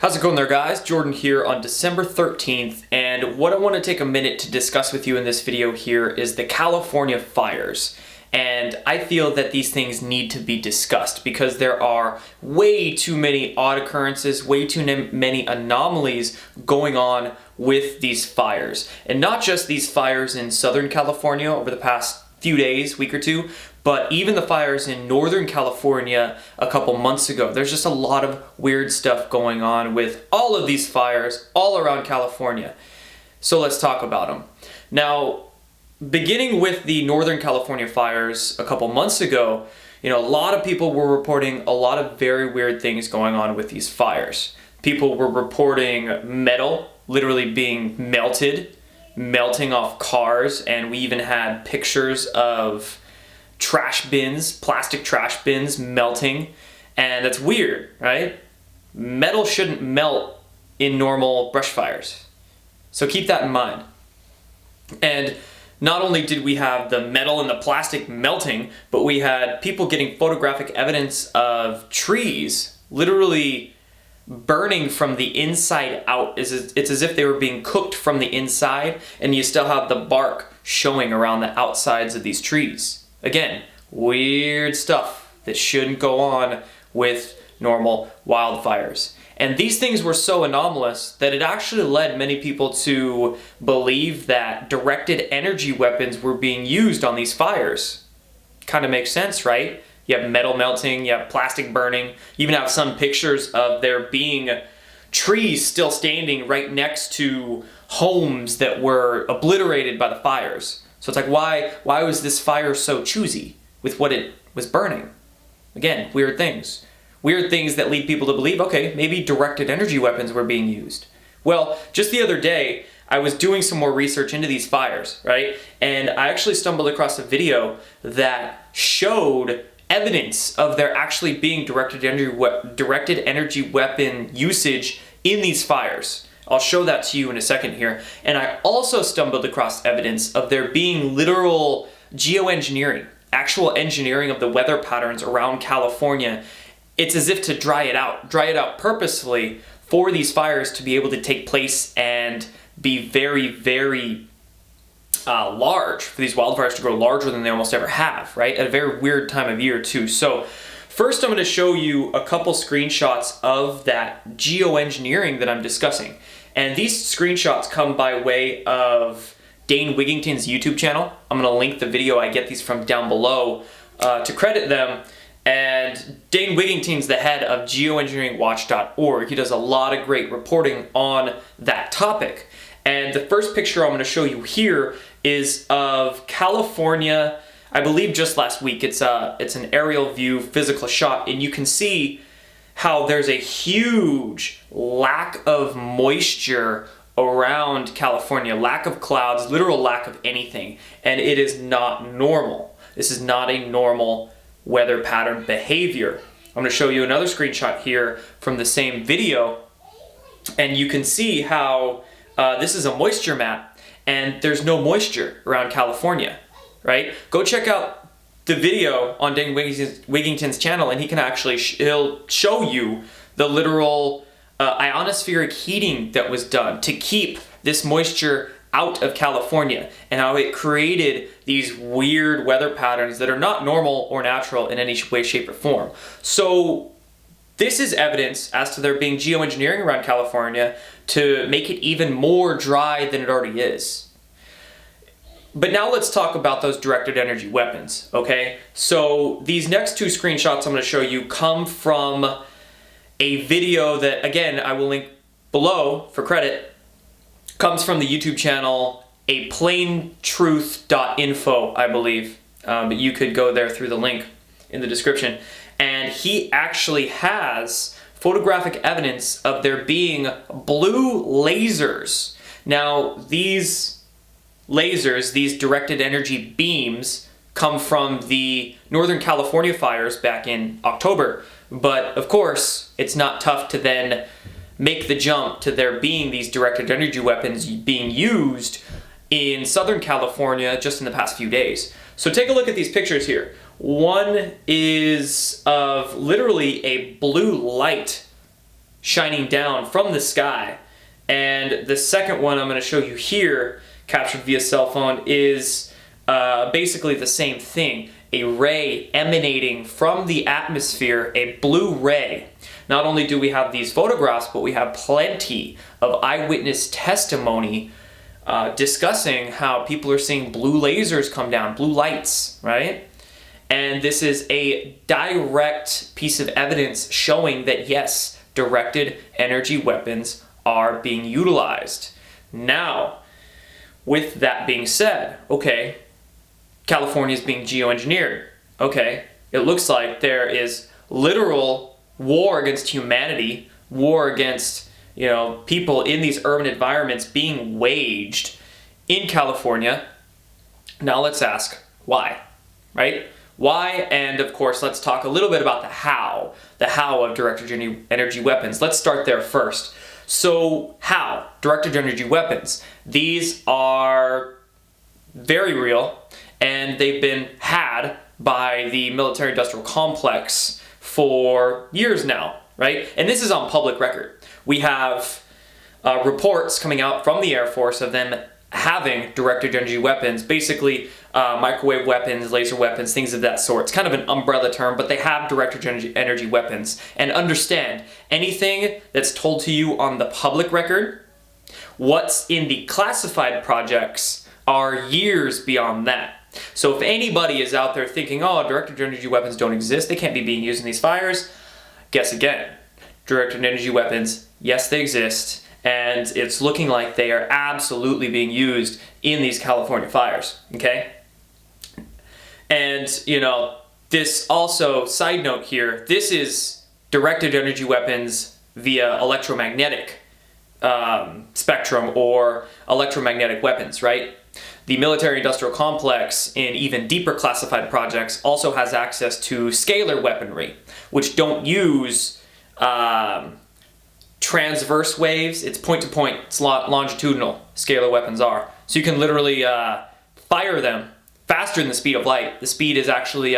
How's it going there, guys? Jordan here on December 13th, and what I want to take a minute to discuss with you in this video here is the California fires. And I feel that these things need to be discussed because there are way too many odd occurrences, way too many anomalies going on with these fires. And not just these fires in Southern California over the past few days, week or two, but even the fires in Northern California a couple months ago. There's just a lot of weird stuff going on with all of these fires all around California. So let's talk about them. Now, beginning with the Northern California fires a couple months ago, a lot of people were reporting a lot of very weird things going on with these fires. People were reporting metal literally being melting off cars, and we even had pictures of trash bins, plastic trash bins melting, and that's weird, right? Metal shouldn't melt in normal brush fires. So keep that in mind. And not only did we have the metal and the plastic melting, but we had people getting photographic evidence of trees literally burning from the inside out. It's as if they were being cooked from the inside, and you still have the bark showing around the outsides of these trees. Again, weird stuff that shouldn't go on with normal wildfires. And these things were so anomalous that it actually led many people to believe that directed energy weapons were being used on these fires. Kind of makes sense, right? You have metal melting, you have plastic burning, you even have some pictures of there being trees still standing right next to homes that were obliterated by the fires. So it's like, why was this fire so choosy with what it was burning? Again, weird things. Weird things that lead people to believe, okay, maybe directed energy weapons were being used. Well, just the other day, I was doing some more research into these fires, right? And I actually stumbled across a video that showed evidence of there actually being directed energy weapon usage in these fires. I'll show that to you in a second here. And I also stumbled across evidence of there being literal geoengineering, actual engineering of the weather patterns around California. It's as if to dry it out purposefully for these fires to be able to take place and be very, very large, for these wildfires to grow larger than they almost ever have, right? At a very weird time of year too. So first I'm going to show you a couple screenshots of that geoengineering that I'm discussing. And these screenshots come by way of Dane Wigington's YouTube channel. I'm going to link the video I get these from down below to credit them. And Dane Wigington's the head of geoengineeringwatch.org. He does a lot of great reporting on that topic. And the first picture I'm going to show you here is of California, I believe just last week. It's an aerial view physical shot, and you can see how there's a huge lack of moisture around California, lack of clouds, literal lack of anything, and it is not normal. This is not a normal weather pattern behavior. I'm going to show you another screenshot here from the same video, and you can see how this is a moisture map, and there's no moisture around California, right? Go check out the video on Dane Wigington's channel, and he can actually he'll show you the literal ionospheric heating that was done to keep this moisture out of California, and how it created these weird weather patterns that are not normal or natural in any way, shape, or form. So this is evidence as to there being geoengineering around California to make it even more dry than it already is. But now let's talk about those directed energy weapons, okay? So these next two screenshots I'm going to show you come from a video that, again, I will link below for credit. Comes from the YouTube channel aplaintruth.info, I believe. But you could go there through the link in the description. And he actually has photographic evidence of there being blue lasers. Now, these lasers, these directed energy beams, come from the Northern California fires back in October. But of course, it's not tough to then make the jump to there being these directed energy weapons being used in Southern California just in the past few days. So take a look at these pictures here. One is of literally a blue light shining down from the sky. And the second one I'm going to show you here, captured via cell phone, is basically the same thing. A ray emanating from the atmosphere, a blue ray. Not only do we have these photographs, but we have plenty of eyewitness testimony discussing how people are seeing blue lasers come down, blue lights, right? And this is a direct piece of evidence showing that yes, directed energy weapons are being utilized. Now, with that being said, okay, California is being geoengineered. Okay, it looks like there is literal war against humanity, war against, you know, people in these urban environments being waged in California. Now let's ask why, right? Why? And of course, let's talk a little bit about the how of directed energy weapons. Let's start there first. So how? Directed energy weapons. These are very real, and they've been had by the military-industrial complex for years now, right? And this is on public record. We have reports coming out from the Air Force of them having directed energy weapons, basically microwave weapons, laser weapons, things of that sort. It's kind of an umbrella term, but they have directed energy weapons. And understand, anything that's told to you on the public record, what's in the classified projects are years beyond that. So if anybody is out there thinking, oh, directed energy weapons don't exist, they can't be being used in these fires, guess again. Directed energy weapons, yes, they exist, and it's looking like they are absolutely being used in these California fires, okay? And, you know, this also, side note here, this is directed energy weapons via electromagnetic spectrum or electromagnetic weapons, right? The military-industrial complex in even deeper classified projects also has access to scalar weaponry, which don't use transverse waves. It's point-to-point, it's longitudinal, scalar weapons are. So you can literally fire them faster than the speed of light. The speed is actually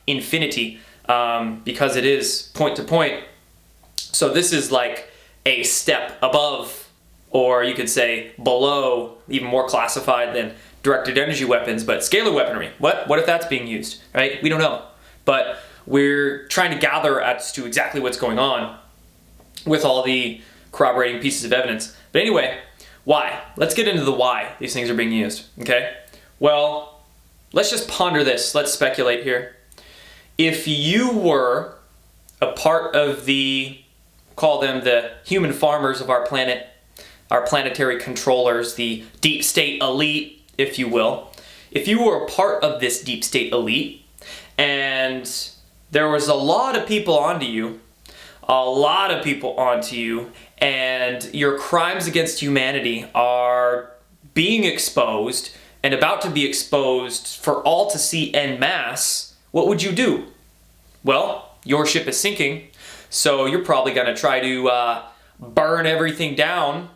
infinity because it is point-to-point. So this is like a step above, or you could say below, even more classified than directed energy weapons, but scalar weaponry. What if that's being used, right? We don't know. But we're trying to gather as to exactly what's going on with all the corroborating pieces of evidence. But anyway, why? Let's get into the why these things are being used, okay? Well, let's just ponder this. Let's speculate here. If you were a part of the, call them the human farmers of our planet, our planetary controllers, the deep state elite, if you will. If you were a part of this deep state elite and there was a lot of people onto you, and your crimes against humanity are being exposed and about to be exposed for all to see en masse, what would you do? Well, your ship is sinking, so you're probably going to try to burn everything down,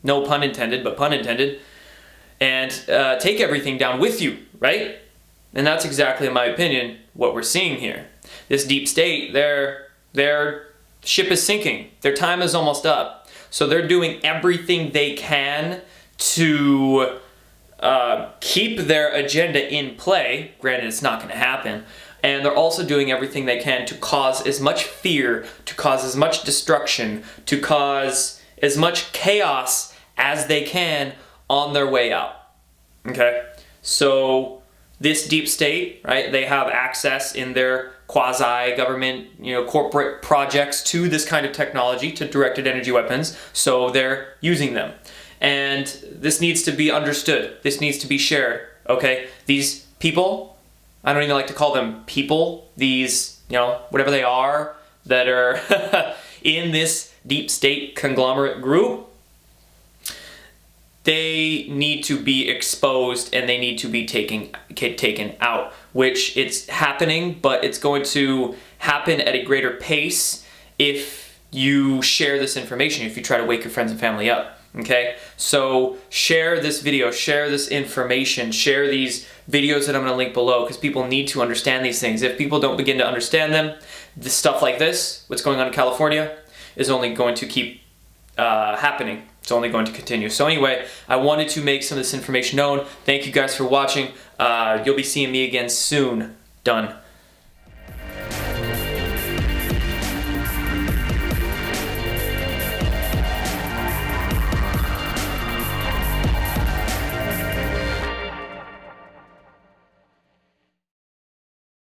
no pun intended, but pun intended, and take everything down with you, right? And that's exactly, in my opinion, what we're seeing here. This deep state, their ship is sinking. Their time is almost up. So they're doing everything they can to keep their agenda in play. Granted, it's not going to happen. And they're also doing everything they can to cause as much fear, to cause as much destruction, to cause as much chaos as they can on their way out. Okay? So this deep state, right, they have access in their quasi-government, corporate projects to this kind of technology, to directed energy weapons, so they're using them. And this needs to be understood. This needs to be shared, okay? These people, I don't even like to call them people, these, whatever they are, that are in this deep state conglomerate group, they need to be exposed and they need to be taken out, which it's happening, but it's going to happen at a greater pace if you share this information, if you try to wake your friends and family up, okay? So share this video, share this information, share these videos that I'm going to link below, because people need to understand these things. If people don't begin to understand them, stuff like this, what's going on in California, is only going to keep happening. It's only going to continue. So anyway, I wanted to make some of this information known. Thank you guys for watching. You'll be seeing me again soon. Done.